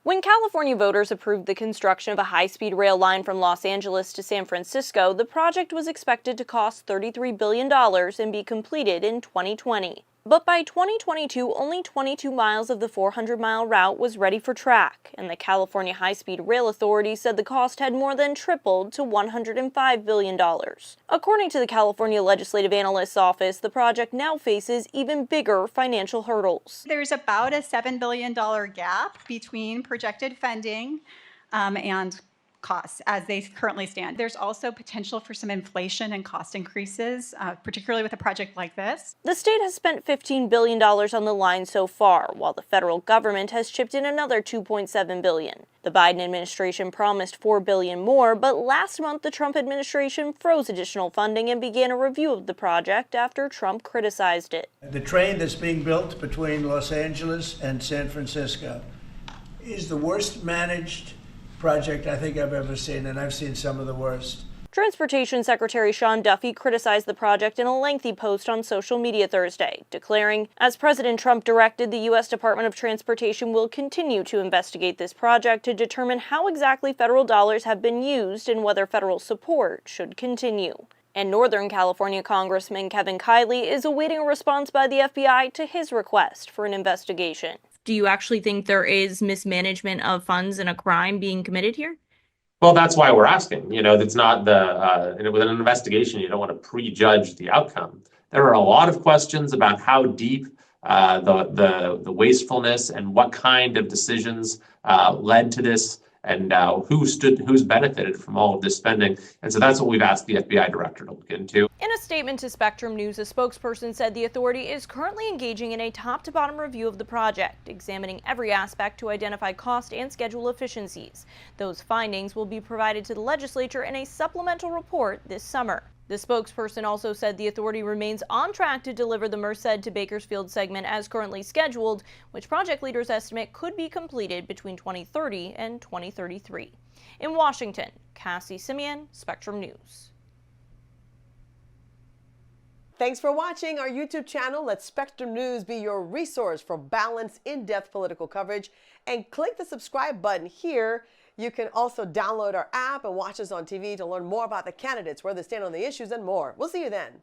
When California voters approved the construction of a high-speed rail line from Los Angeles to San Francisco, the project was expected to cost $33 billion and be completed in 2020. But by 2022, only 22 miles of the 400-mile route was ready for track, and the California High-Speed Rail Authority said the cost had more than tripled to $105 billion. According to the California Legislative Analyst's office, the project now faces even bigger financial hurdles. There's about a $7 billion gap between projected funding and costs as they currently stand. There's also potential for some inflation and cost increases, particularly with a project like this. The state has spent $15 billion on the line so far, while the federal government has chipped in another $2.7 billion. The Biden administration promised $4 billion more, but last month the Trump administration froze additional funding and began a review of the project after Trump criticized it. The train that's being built between Los Angeles and San Francisco is the worst managed project I think I've ever seen, and I've seen some of the worst. Transportation Secretary Sean Duffy criticized the project in a lengthy post on social media Thursday, declaring, "As President Trump directed, the U.S. Department of Transportation will continue to investigate this project to determine how exactly federal dollars have been used and whether federal support should continue." And Northern California Congressman Kevin Kiley is awaiting a response by the FBI to his request for an investigation. Do you actually think there is mismanagement of funds and a crime being committed here? Well, that's why we're asking. It's not with an investigation, you don't want to prejudge the outcome. There are a lot of questions about how deep the wastefulness and what kind of decisions led to this, and who's benefited from all of this spending. And so that's what we've asked the FBI director to look into. In a statement to Spectrum News, a spokesperson said the authority is currently engaging in a top-to-bottom review of the project, examining every aspect to identify cost and schedule efficiencies. Those findings will be provided to the legislature in a supplemental report this summer. The spokesperson also said the authority remains on track to deliver the Merced to Bakersfield segment as currently scheduled, which project leaders estimate could be completed between 2030 and 2033. In Washington, Cassie Simeon, Spectrum News. Thanks for watching our YouTube channel. Let Spectrum News be your resource for balanced, in-depth political coverage. And click the subscribe button here. You can also download our app and watch us on TV to learn more about the candidates, where they stand on the issues, and more. We'll see you then.